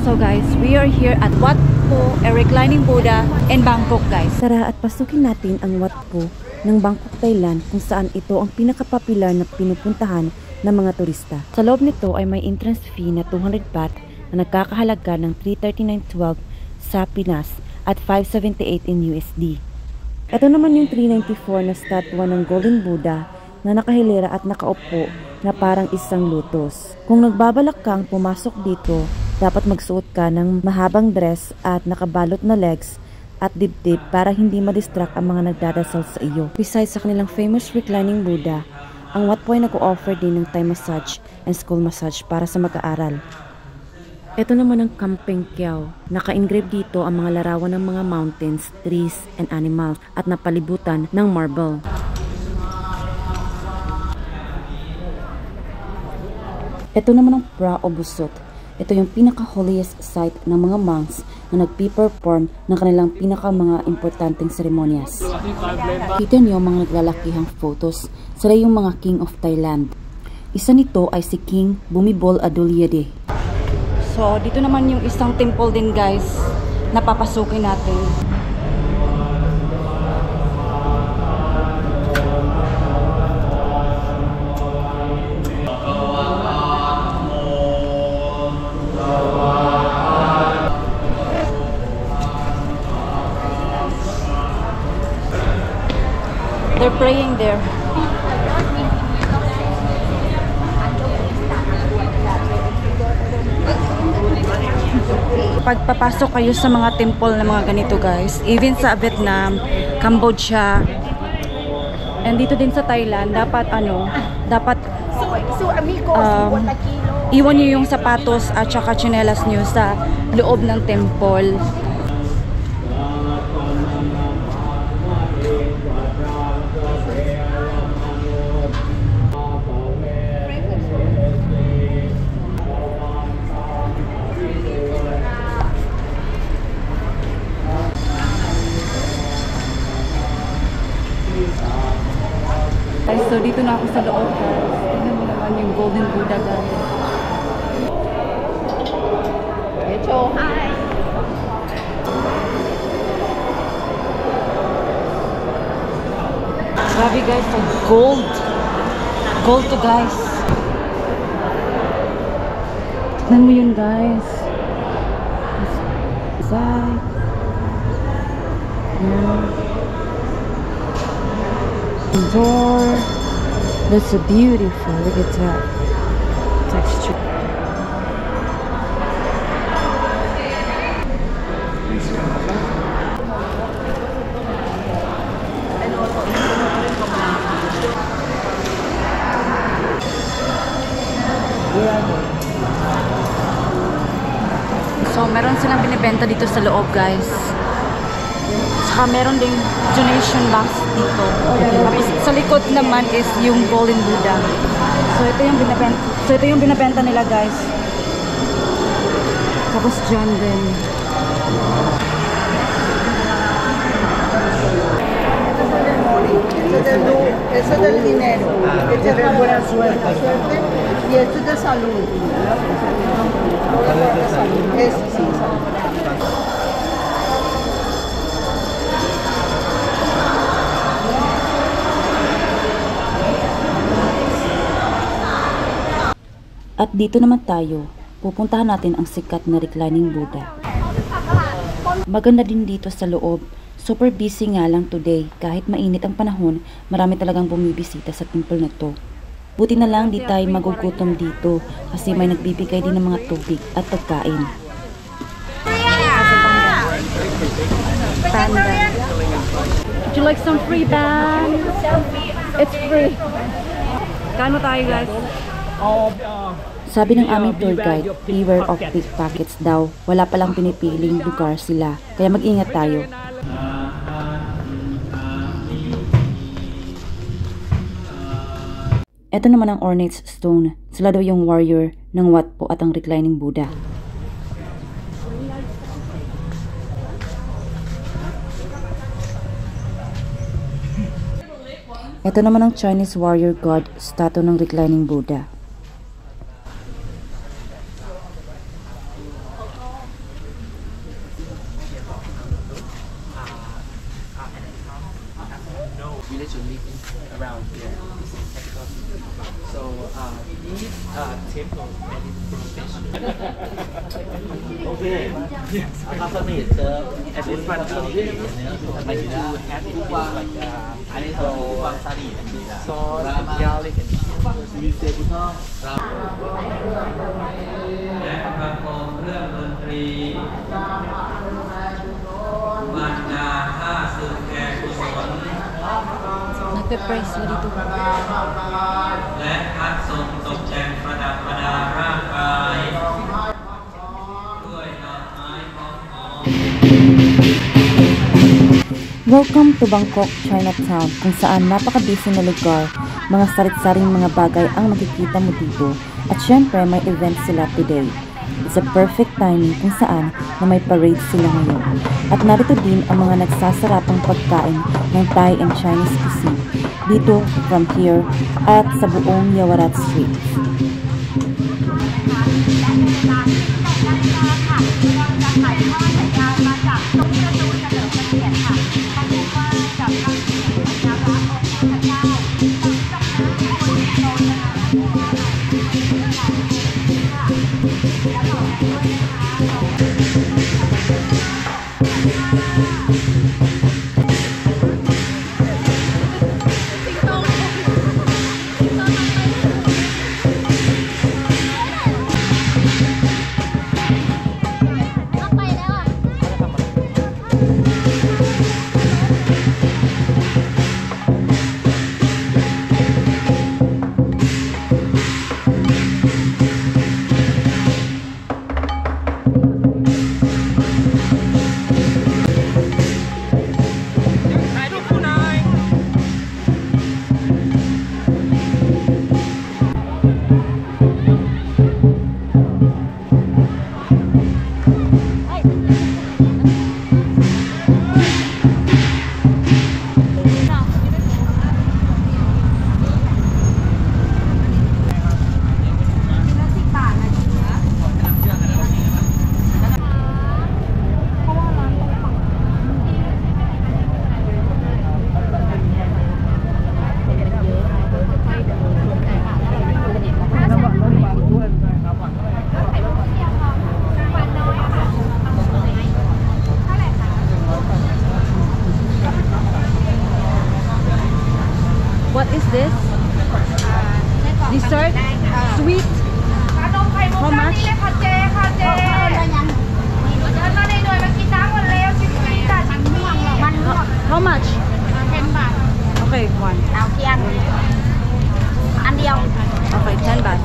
So guys, we are here at Wat Po, a reclining Buddha in Bangkok guys. Tara at pasukin natin ang Wat Po ng Bangkok, Thailand, kung saan ito ang pinakapopular na pinupuntahan ng mga turista. Sa loob nito ay may entrance fee na 200 baht na nagkakahalaga ng 339.12 sa Pinas at 578 in USD. Ito naman yung 394 na statwa ng Golden Buddha na nakahilera at nakaupo na parang isang lotus. Kung nagbabalak kang pumasok dito, dapat magsuot ka ng mahabang dress at nakabalot na legs at dibdib para hindi madistract ang mga nagdadasal sa iyo. Besides sa kanilang famous reclining Buddha, ang Wat Po ay nag-o-offer din ng Thai massage and school massage para sa mag-aaral. Ito naman ang Kampeng Kiao. Naka-engrave dito ang mga larawan ng mga mountains, trees, and animals at napalibutan ng marble. Ito naman ang Phra o Busot. Ito yung pinaka-holiest site ng mga monks na nagpi-perform ng kanilang pinaka-mga importanteng seremonyas. Kita niyo mga naglalakihang photos. Sila yung mga King of Thailand. Isa nito ay si King Bhumibol Adulyadej. So dito naman yung isang temple din guys na papasukin natin. They're praying there. Pagpapasok kayo sa mga temple na mga ganito guys, even sa Vietnam, Cambodia, and dito din sa Thailand, dapat iwan nyo yung sapatos at saka tsinelas nyo sa loob ng temple. So dito na ako sa loob guys. Tingnan mo naman yung Golden Buddha guys. Hi! Grabe guys, so gold. Gold to guys. Tingnan mo yun guys. Side. Door. That's so beautiful. Look at that texture. So meron silang binibenta dito sa loob guys. Saka meron ding donation box dito. Tapos sa likod naman is yung Golden Buddha. So ito yung binibenta nila guys. Tapos dyan din. Eso del dinero, eso es buena suerte, y esto es de salud. Eso sí, salud. At dito naman tayo, pupuntahan natin ang sikat na reclining Buddha. Maganda din dito sa loob. Super busy nga lang today. Kahit mainit ang panahon, marami talagang bumibisita sa temple na to. Buti na lang di tayo magugutom dito kasi may nagbibigay din ng mga tubig at pagkain. Panda. Would you like some free band? It's free. Kano tayo guys? Sabi ng aming tour guide, beware of pickpockets daw. Wala palang pinipiling lugar sila, kaya mag-ingat tayo. Ito naman ang Ornate Stone. Sila daw yung warrior ng Wat Po at ang reclining Buddha. Ito naman ang Chinese warrior god statue ng reclining Buddha. they should live around here. This is capital city. So this temple and Okay. Yes. After me, at this point of the day, like to have it like sauce, garlic, and vegetable. และประโคมเครื่องดนตรีบรรดาท่าสืบแก่กุศล Nagpe-pray sila dito. และพัดทรงตกแต่งประดับประดาร่างกายด้วยดอกไม้หอม Welcome to Bangkok, Chinatown, kung saan napaka-busy na lugar, mga sarit-saring mga bagay ang makikita mo dito, at syempre may event sila today. It's a perfect timing kung saan na may parade sila ngayon. At narito din ang mga nagsasarapang pagkain ng Thai and Chinese cuisine dito from here at sa buong Yawarat Street. What is this? Dessert? Sweet? How much? How much? Okay, one. Okay, 10 baht.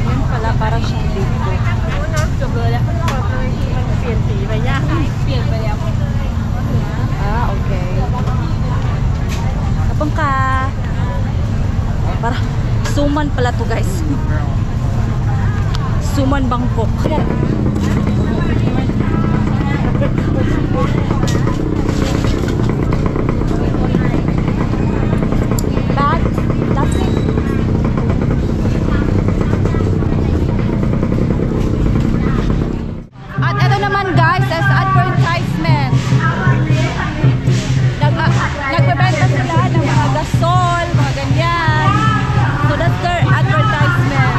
Yan pala, parang siyang dito. Ah, okay. Kapag ka... Parang suman pala to guys. Suman Bangkok. But, that's it. At ito naman guys, as advertisement. Nagbebenta sila ng mga gasol, mga ganyan. So that's their advertisement.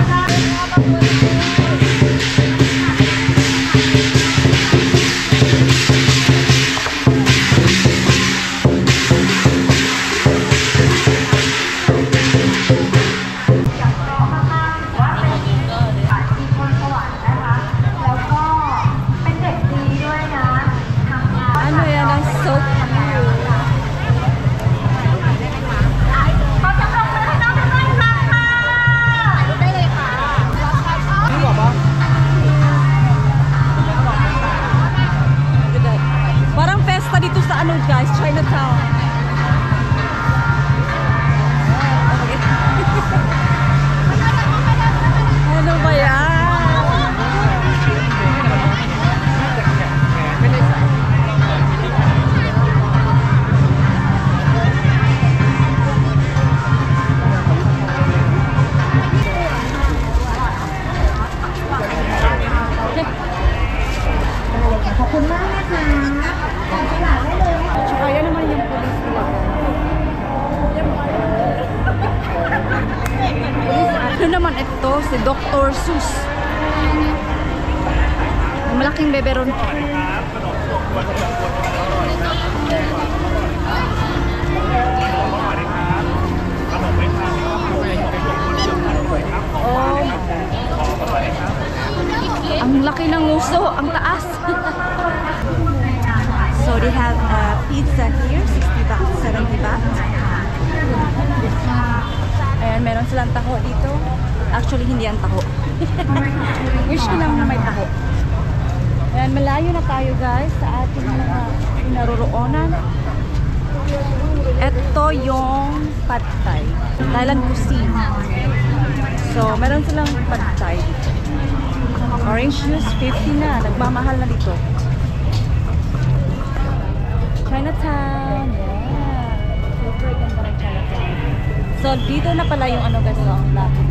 naman ito, si Dr. Seuss. May malaking beberon. Oh. Ang laki ng uso, ang taas. So they have pizza here, 60 baht, 70 baht. Ayan, meron silang taho dito. Actually, hindi ang taho. Wish ko lang na may taho. Ayan, malayo na tayo guys sa ating mga pinaroroonan. Ito yung pad thai. Thailand cuisine. So, meron silang pad thai dito. Orange juice, 50 na. Nagmamahal na dito. Chinatown. Yeah. Super ganda ng Chinatown. So, dito na pala yung ano guys, ang lapit.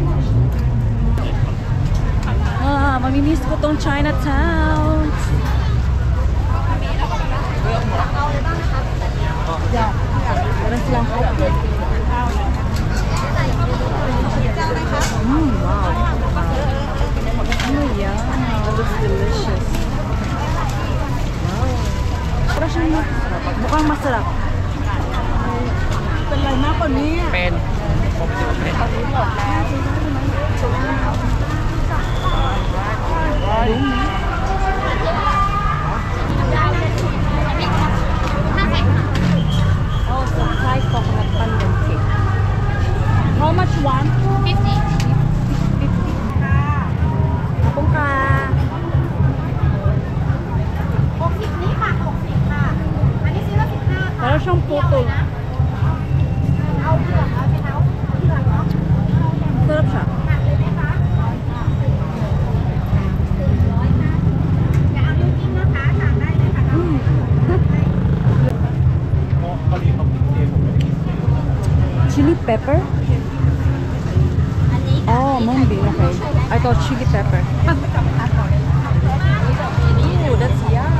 Mamimiss ko tong Chinatown. Yeah. Meron silang hotdog. Wow. Oh yeah. That looks delicious. Wow. Para siyang mukhang masarap. Pen. Oh, so Thai coconut pandan cake. How much one? 50. 50. Apong ka. 60นี่ค่ะ60ค่ะอันนี้ซื้อละ15ค่ะ Para siyang putol. เอาเผือกเอาเป็นเอาเผือกเนาะ Sarap siya. หนักเลยไหมคะอย่าเอานิ้วจิ้มนะคะถามได้เลยค่ะ Chili pepper? Oh, mumbi. Okay. I thought chili pepper. Ooh, that's yum.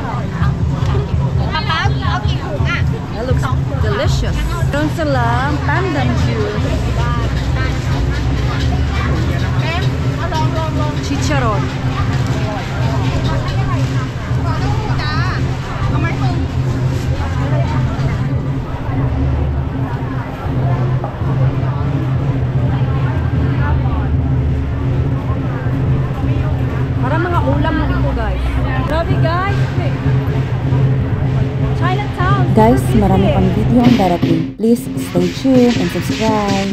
ป๊าป๊าเอากี่ถุงอ่ะ That looks delicious. Meron silang pandan juice. เอาลอง Chicharon. จ้าเอามาถุง Parang mga ulam na dito, guys. Grabe, guys. Chinatown. Guys, marami pang video ang darating. Please stay tuned and subscribe.